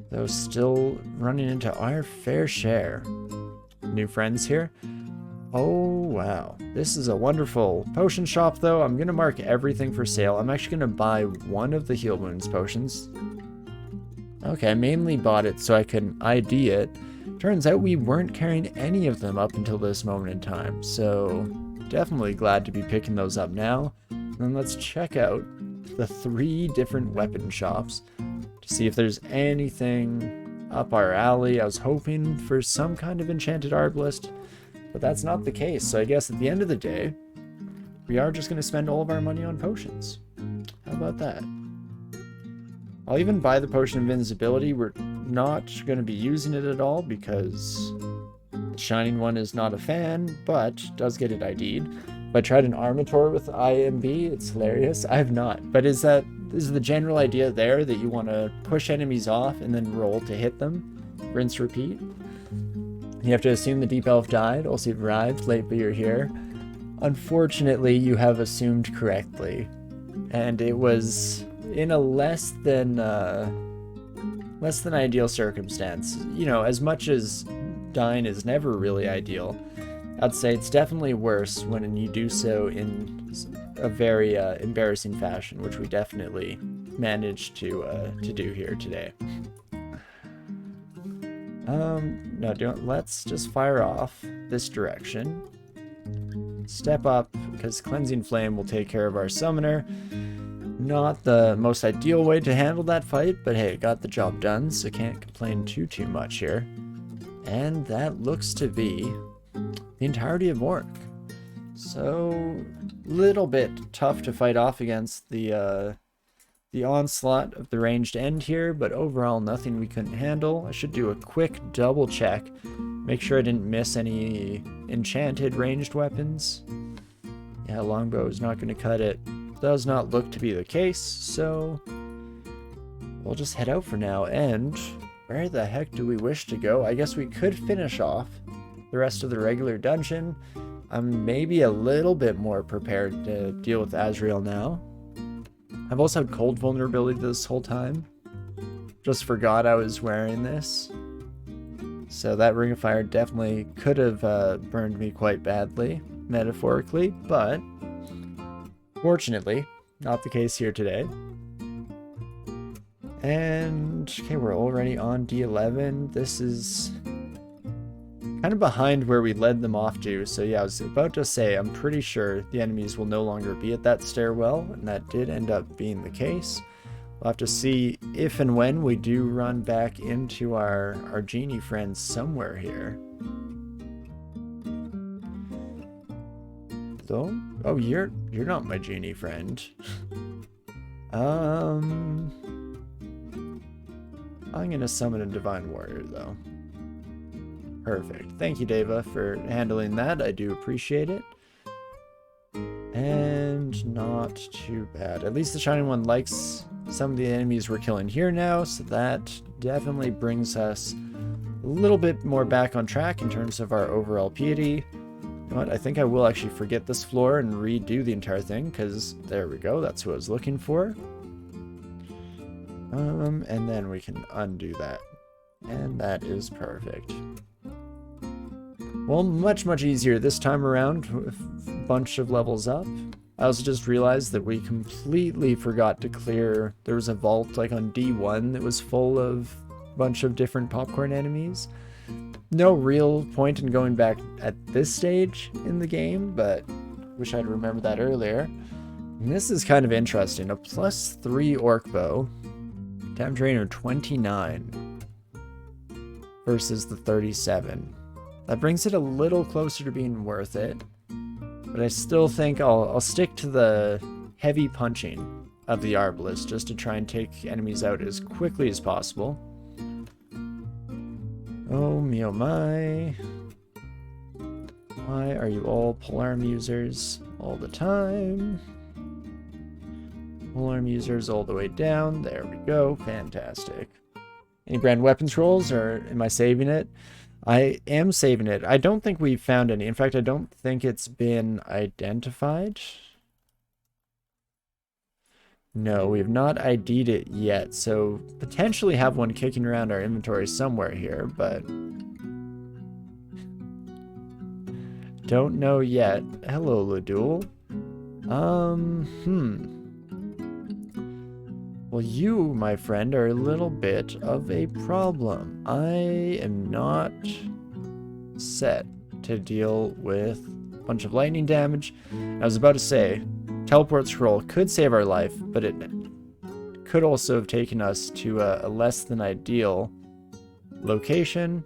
Though still running into our fair share. New friends here. Oh, wow. This is a wonderful potion shop, though. I'm going to mark everything for sale. I'm actually going to buy one of the heal wounds potions. Okay, I mainly bought it so I can ID it. Turns out we weren't carrying any of them up until this moment in time, so definitely glad to be picking those up now. And let's check out the 3 different weapon shops to see if there's anything up our alley. I was hoping for some kind of enchanted arbalist, but that's not the case. So I guess at the end of the day, we are just going to spend all of our money on potions. How about that? I'll even buy the potion of invisibility. We're not going to be using it at all because the shining one is not a fan, but does get it ID'd. I tried an Armator with IMB. It's hilarious. I have not. But is the general idea there that you want to push enemies off and then roll to hit them? Rinse, repeat. You have to assume the deep elf died. Also, you've arrived late, but you're here. Unfortunately, you have assumed correctly. And it was in a less than ideal circumstance. You know, as much as dying is never really ideal, I'd say it's definitely worse when you do so in a very embarrassing fashion, which we definitely managed to do here today. No, let's just fire off this direction. Step up, because Cleansing Flame will take care of our summoner. Not the most ideal way to handle that fight, but hey, got the job done, so can't complain too much here. And that looks to be the entirety of Orc. So, little bit tough to fight off against the onslaught of the ranged end here, but overall nothing we couldn't handle. I should do a quick double check, make sure I didn't miss any enchanted ranged weapons. Yeah, longbow is not going to cut it. Does not look to be the case, so we'll just head out for now. And where the heck do we wish to go? I guess we could finish off the rest of the regular dungeon. I'm maybe a little bit more prepared to deal with Azrael now. I've also had cold vulnerability this whole time. Just forgot I was wearing this. So that Ring of Fire definitely could have burned me quite badly, metaphorically, but fortunately, not the case here today. And, okay, we're already on D11. This is kind of behind where we led them off to. So yeah, I was about to say, I'm pretty sure the enemies will no longer be at that stairwell, and that did end up being the case. We'll have to see if and when we do run back into our genie friends somewhere here. Though, oh, you're not my genie friend. I'm gonna summon a divine warrior though. Perfect. Thank you, Deva, for handling that. I do appreciate it. And not too bad. At least the Shining One likes some of the enemies we're killing here now, so that definitely brings us a little bit more back on track in terms of our overall piety. You know what? I think I will actually forget this floor and redo the entire thing, because there we go. That's what I was looking for. And then we can undo that. And that is perfect. Well, much easier this time around with a bunch of levels up. I also just realized that we completely forgot to clear. There was a vault like on D1 that was full of a bunch of different popcorn enemies. No real point in going back at this stage in the game, but wish I'd remembered that earlier. And this is kind of interesting. A +3 orc bow. Damage rating of 29 versus the 37. That brings it a little closer to being worth it, but I still think I'll stick to the heavy punching of the Arbalist just to try and take enemies out as quickly as possible. Oh me oh my. Why are you all polearm users all the time? Polearm users all the way down. There we go. Fantastic. Any brand weapons rolls, or am I saving it? I am saving it. I don't think we've found any. In fact, I don't think it's been identified. No, we have not ID'd it yet, so potentially have one kicking around our inventory somewhere here, but don't know yet. Hello, Ladul. Well, you, my friend, are a little bit of a problem. I am not set to deal with a bunch of lightning damage. I was about to say, teleport scroll could save our life, but it could also have taken us to a less than ideal location.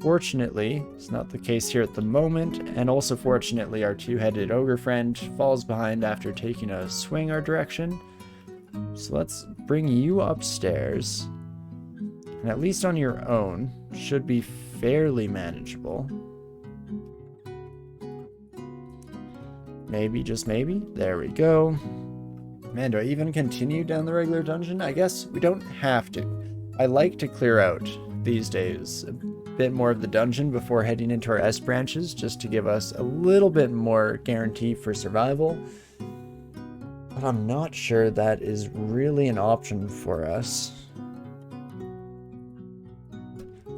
Fortunately, it's not the case here at the moment, and also fortunately our two-headed ogre friend falls behind after taking a swing our direction. So let's bring you upstairs, and at least on your own, should be fairly manageable. Maybe, just maybe. There we go. Man, do I even continue down the regular dungeon? I guess we don't have to. I like to clear out these days a bit more of the dungeon before heading into our S branches, just to give us a little bit more guarantee for survival. But I'm not sure that is really an option for us.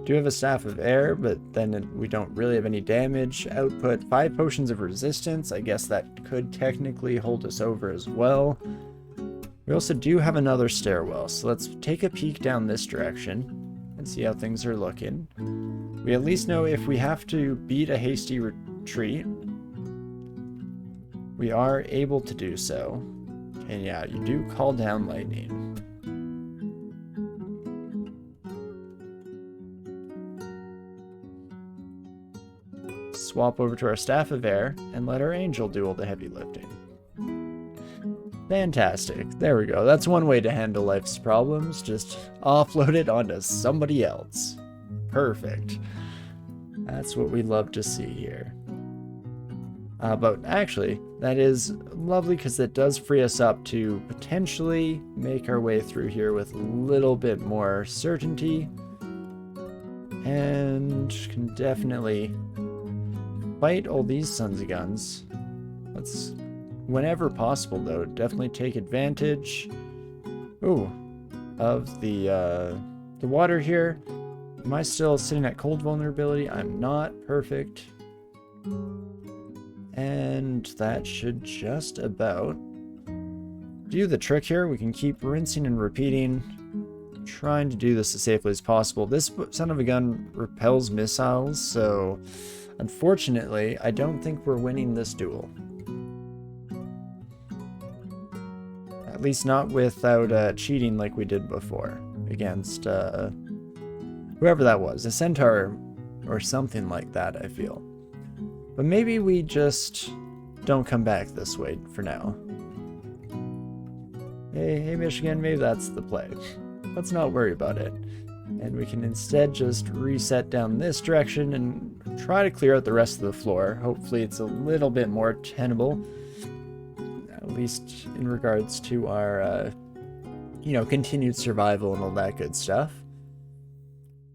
Do have a Staff of Air, but then we don't really have any damage output. 5 potions of resistance. I guess that could technically hold us over as well. We also do have another stairwell, so let's take a peek down this direction and see how things are looking. We at least know if we have to beat a hasty retreat, we are able to do so. And yeah, you do call down lightning. Swap over to our Staff of Air and let our angel do all the heavy lifting. Fantastic. There we go. That's one way to handle life's problems. Just offload it onto somebody else. Perfect. That's what we love to see here. But actually, that is lovely because it does free us up to potentially make our way through here with a little bit more certainty. And can definitely fight all these sons of guns. Let's, whenever possible though, definitely take advantage of the water here. Am I still sitting at cold vulnerability? I'm not. Perfect. And that should just about do the trick here. We can keep rinsing and repeating, trying to do this as safely as possible. This son of a gun repels missiles, so unfortunately, I don't think we're winning this duel. At least not without cheating like we did before against whoever that was, a centaur or something like that, I feel. But maybe we just don't come back this way for now. Hey, Michigan, maybe that's the play. Let's not worry about it. And we can instead just reset down this direction and try to clear out the rest of the floor. Hopefully it's a little bit more tenable, at least in regards to our, continued survival and all that good stuff.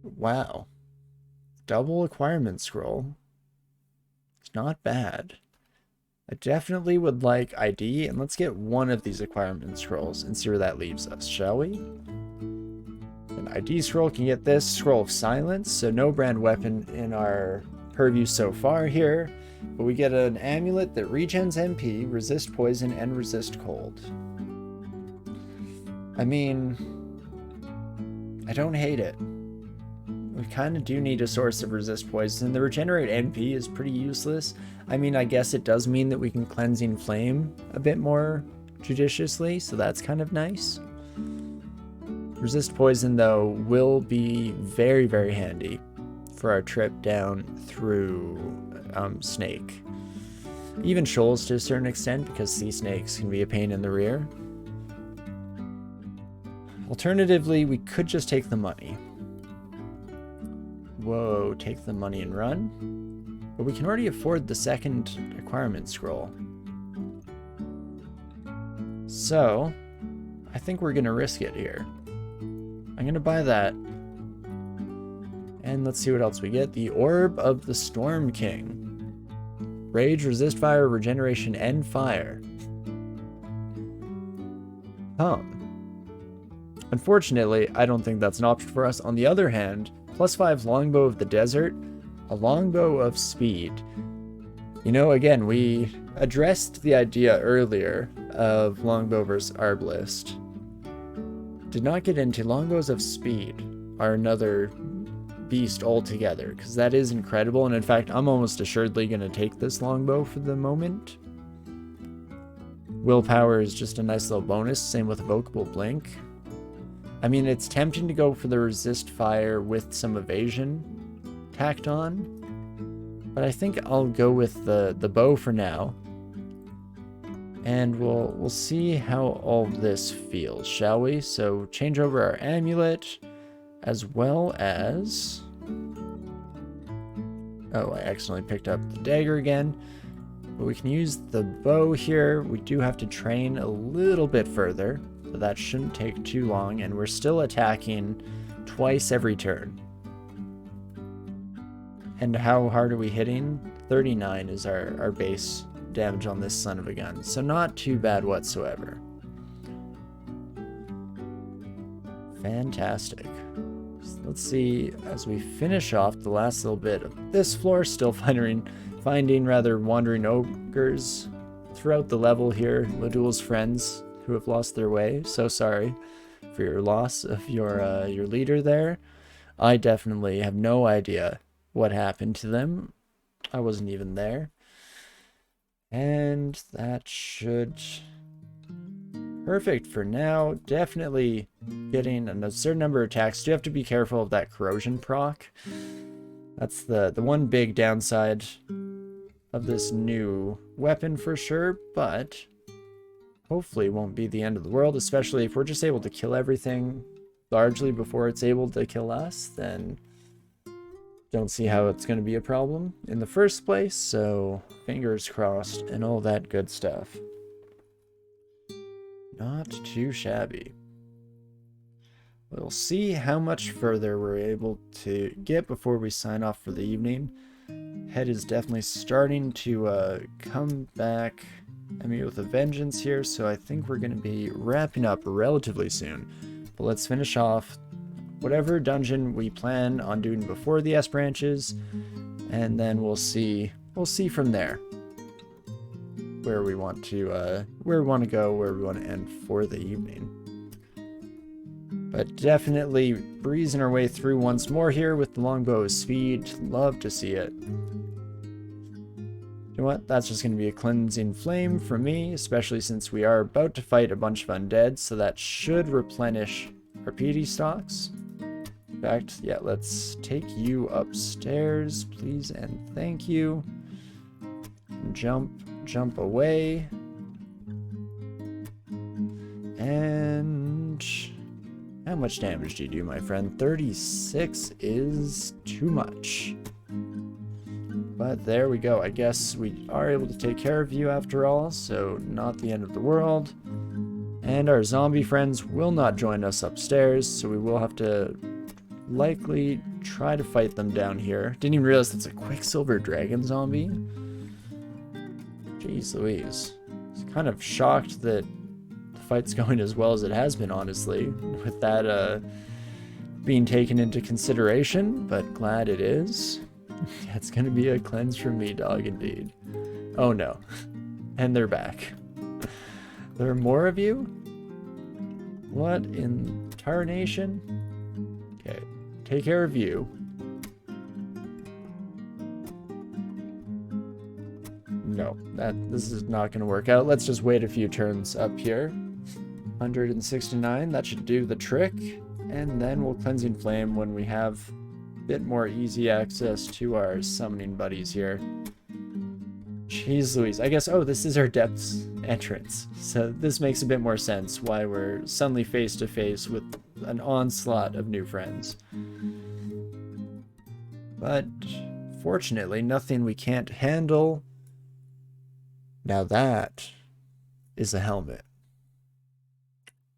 Wow. Double acquirement scroll. It's not bad. I definitely would like ID, and let's get one of these acquirement scrolls and see where that leaves us, shall we? An ID scroll can get this, Scroll of Silence, so no brand weapon in our purview so far here, but we get an amulet that regens MP, resist poison, and resist cold. I mean, I don't hate it. We kind of do need a source of resist poison. The regenerate NP is pretty useless. I mean, I guess it does mean that we can cleansing flame a bit more judiciously, so that's kind of nice. Resist poison, though, will be very, very handy for our trip down through Snake. Even shoals to a certain extent, because sea snakes can be a pain in the rear. Alternatively, we could just take the money. Whoa, take the money and run. But we can already afford the second acquirement scroll. So, I think we're going to risk it here. I'm going to buy that. And let's see what else we get. The Orb of the Storm King. Rage, resist fire, regeneration, and fire. come. Unfortunately, I don't think that's an option for us. On the other hand, +5 longbow of the desert, a longbow of speed. You know, again, we addressed the idea earlier of longbow versus arbalist. Did not get into longbows of speed are another beast altogether, because that is incredible, and in fact, I'm almost assuredly going to take this longbow for the moment. Willpower is just a nice little bonus, same with Evocable Blink. I mean, it's tempting to go for the resist fire with some evasion tacked on, but I think I'll go with the bow for now. And we'll see how all this feels, shall we? So change over our amulet, as well as... Oh, I accidentally picked up the dagger again. But we can use the bow here. We do have to train a little bit further, but that shouldn't take too long, and we're still attacking twice every turn. And how hard are we hitting? 39 is our base damage on this son of a gun, so not too bad whatsoever. Fantastic. So let's see, as we finish off the last little bit of this floor, still finding wandering ogres throughout the level here. Ladul's friends who have lost their way. So sorry for your loss of your leader there. I definitely have no idea what happened to them. I wasn't even there. And that should... Perfect for now. Definitely getting a certain number of attacks. Do have to be careful of that corrosion proc. That's the one big downside of this new weapon for sure, but hopefully it won't be the end of the world, especially if we're just able to kill everything largely before it's able to kill us, then don't see how it's going to be a problem in the first place, so fingers crossed and all that good stuff. Not too shabby. We'll see how much further we're able to get before we sign off for the evening. Head is definitely starting to come back at me with a vengeance here, so I think we're going to be wrapping up relatively soon. But let's finish off whatever dungeon we plan on doing before the S branches, and then we'll see from there where we want to go, where we want to end for the evening. But definitely breezing our way through once more here with the longbow of speed. Love to see it. You know what? That's just going to be a cleansing flame for me, especially since we are about to fight a bunch of undead, so that should replenish our PD stocks. In fact, yeah, let's take you upstairs, please, and thank you. Jump away. And how much damage do you do, my friend? 36 is too much. But there we go. I guess we are able to take care of you after all, so not the end of the world. And our zombie friends will not join us upstairs, so we will have to likely try to fight them down here. Didn't even realize that's a Quicksilver Dragon zombie. Jeez Louise. I was kind of shocked that the fight's going as well as it has been, honestly, with that being taken into consideration, but glad it is. It's gonna be a cleanse from me, dog, indeed. Oh no. And they're back. There are more of you? What in tarnation? Okay, take care of you. No, this is not going to work out. Let's just wait a few turns up here. 169, that should do the trick. And then we'll Cleansing Flame when we have a bit more easy access to our summoning buddies here. Jeez Louise, I guess, oh, this is our depths entrance. So this makes a bit more sense why we're suddenly face to face with an onslaught of new friends. But fortunately, nothing we can't handle. Now that is a helmet.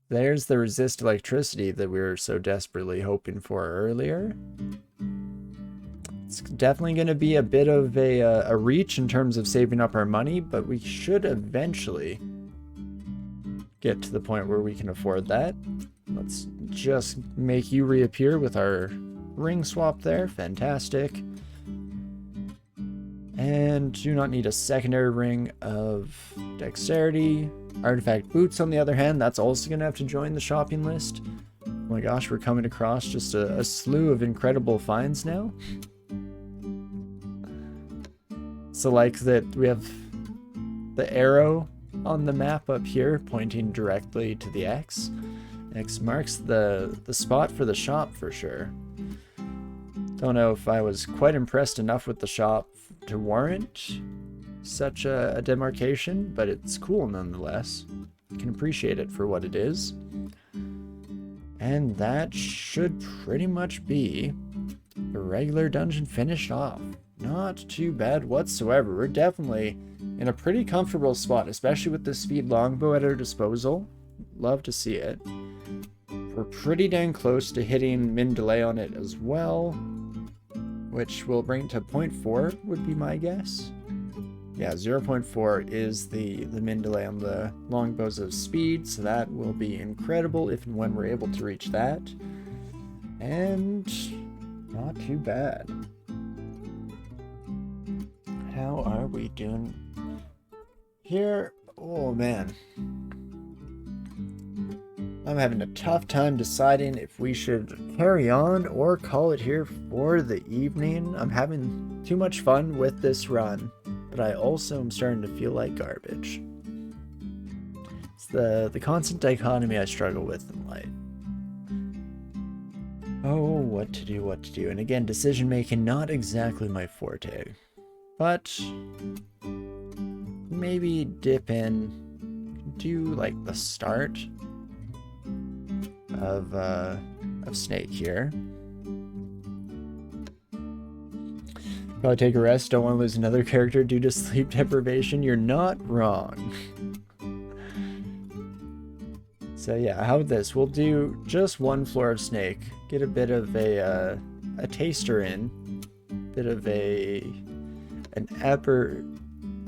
There's the resist electricity that we were so desperately hoping for earlier. It's definitely going to be a bit of a reach in terms of saving up our money, but we should eventually get to the point where we can afford that. Let's just make you reappear with our ring swap there. Fantastic. And do not need a secondary ring of dexterity. Artifact boots, on the other hand, that's also going to have to join the shopping list. Oh my gosh, we're coming across just a slew of incredible finds now. So like that, we have the arrow on the map up here pointing directly to the X. X marks the spot for the shop for sure. Don't know if I was quite impressed enough with the shop to warrant such a demarcation, but it's cool nonetheless. You can appreciate it for what it is. And that should pretty much be a regular dungeon finished off. Not too bad whatsoever. We're definitely in a pretty comfortable spot, especially with the speed longbow at our disposal. Love to see it. We're pretty dang close to hitting min delay on it as well, which will bring it to 0.4 would be my guess. Yeah, 0.4 is the min delay on the longbows of speed, so that will be incredible if and when we're able to reach that. And not too bad. How are we doing here? Oh man. I'm having a tough time deciding if we should carry on or call it here for the evening. I'm having too much fun with this run, but I also am starting to feel like garbage. It's the constant dichotomy I struggle with in life. Oh, what to do. And again, decision making not exactly my forte. But maybe dip in, do like the start of Snake here. Probably take a rest, don't want to lose another character due to sleep deprivation. You're not wrong. So yeah, how about this? We'll do just one floor of Snake. Get a bit of a taster in. Bit of an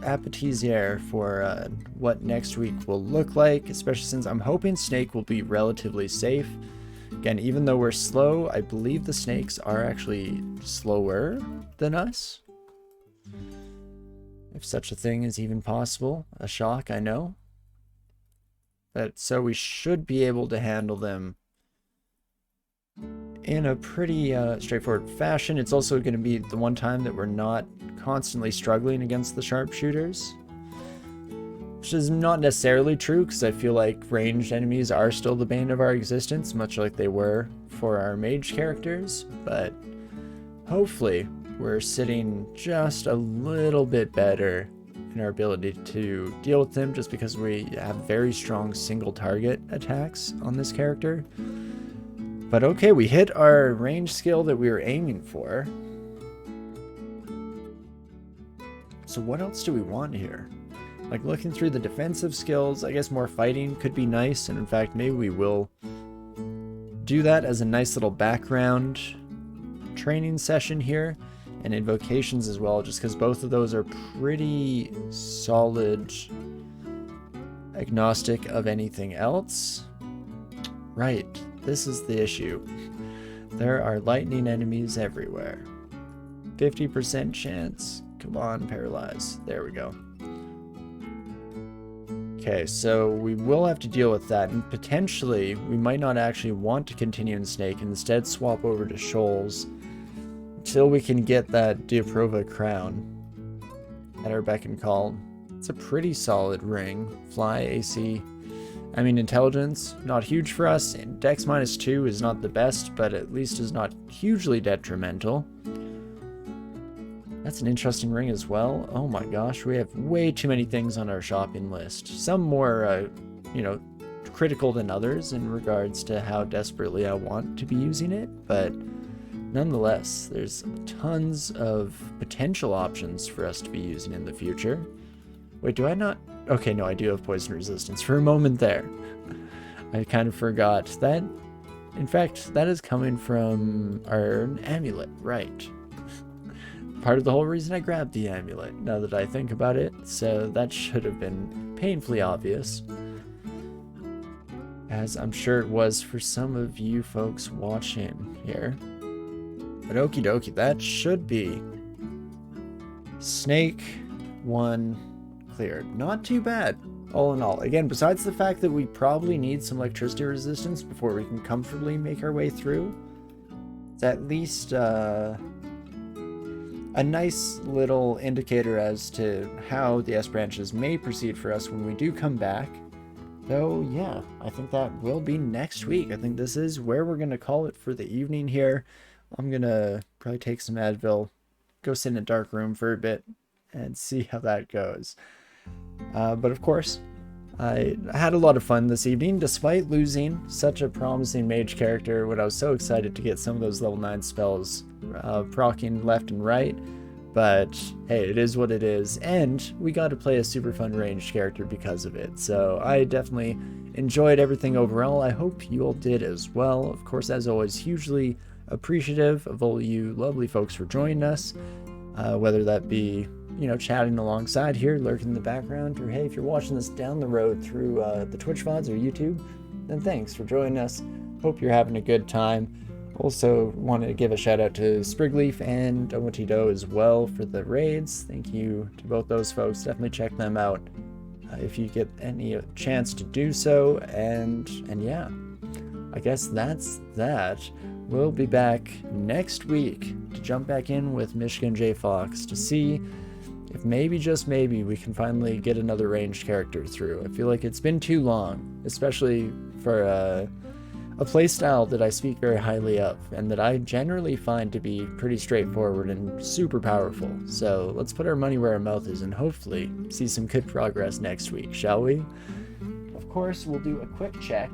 appetizer for what next week will look like, especially since I'm hoping Snake will be relatively safe. Again, even though we're slow, I believe the snakes are actually slower than us. If such a thing is even possible. A shock, I know. But so we should be able to handle them in a pretty straightforward fashion. It's also going to be the one time that we're not constantly struggling against the sharpshooters, which is not necessarily true because I feel like ranged enemies are still the bane of our existence, much like they were for our mage characters, but hopefully we're sitting just a little bit better in our ability to deal with them just because we have very strong single target attacks on this character. But okay, we hit our range skill that we were aiming for. So what else do we want here? Like looking through the defensive skills, I guess more fighting could be nice, and in fact maybe we will do that as a nice little background training session here, and invocations as well, just because both of those are pretty solid agnostic of anything else. Right, this is the issue. There are lightning enemies everywhere. 50% chance. Come on, paralyze. There we go. Okay, so we will have to deal with that, and potentially we might not actually want to continue in Snake and instead swap over to Shoals until we can get that Diaprova crown at our beck and call. It's a pretty solid ring. Fly, AC, I mean intelligence, not huge for us. And Dex -2 is not the best, but at least is not hugely detrimental. That's an interesting ring as well. Oh my gosh, we have way too many things on our shopping list. Some more, critical than others in regards to how desperately I want to be using it, but nonetheless, there's tons of potential options for us to be using in the future. Wait, do I not? Okay, no, I do have poison resistance for a moment there. I kind of forgot that. In fact, that is coming from our amulet, right? Part of the whole reason I grabbed the amulet, now that I think about it, so that should have been painfully obvious. as I'm sure it was for some of you folks watching here. But okie dokie, that should be Snake 1 cleared. Not too bad, all in all. Again, besides the fact that we probably need some electricity resistance before we can comfortably make our way through, it's at least a nice little indicator as to how the S branches may proceed for us when we do come back. Though, yeah, I think that will be next week. I think this is where we're going to call it for the evening here. I'm going to probably take some Advil, go sit in a dark room for a bit, and see how that goes. But of course, I had a lot of fun this evening, despite losing such a promising mage character when I was so excited to get some of those level 9 spells proccing left and right. But hey, it is what it is, and we got to play a super fun ranged character because of it. So I definitely enjoyed everything overall. I hope you all did as well. Of course, as always, hugely appreciative of all you lovely folks for joining us, whether that be, you know, chatting alongside here, lurking in the background, or hey, if you're watching this down the road through the Twitch VODs or YouTube, then thanks for joining us. Hope you're having a good time. Also want to give a shout out to Sprigleaf and Omatido as well for the raids. Thank you to both those folks. Definitely check them out if you get any chance to do so. And yeah, I guess that's that. We'll be back next week to jump back in with Michigan J Fox to see if maybe, just maybe, we can finally get another ranged character through. I feel like it's been too long, especially for a playstyle that I speak very highly of and that I generally find to be pretty straightforward and super powerful. So let's put our money where our mouth is and hopefully see some good progress next week, shall we? Of course, we'll do a quick check,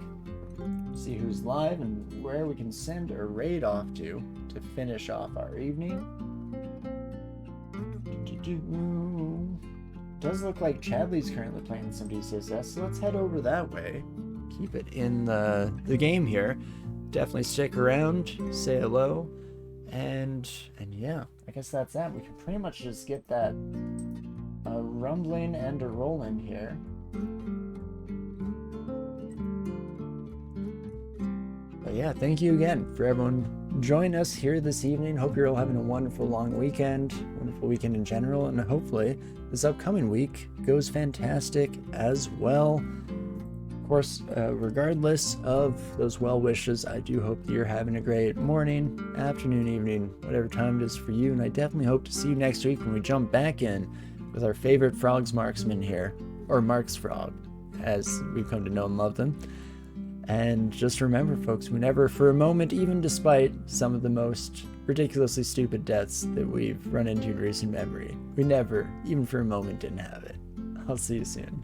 see who's live and where we can send a raid off to finish off our evening. Does look like Chadley's currently playing some DCSS, so let's head over that way. Keep it in the game here. Definitely stick around, say hello, and yeah, I guess that's that. We can pretty much just get that rumbling and a rolling here. But yeah, thank you again for everyone joining us here this evening. Hope you're all having a wonderful long weekend, wonderful weekend in general, and hopefully this upcoming week goes fantastic as well. Of course, regardless of those well wishes, I do hope that you're having a great morning, afternoon, evening, whatever time it is for you, and I definitely hope to see you next week when we jump back in with our favorite Frogs marksman here, or Mark's Frog, as we've come to know and love them. And just remember, folks, we never for a moment, even despite some of the most ridiculously stupid deaths that we've run into in recent memory, we never, even for a moment, didn't have it. I'll see you soon.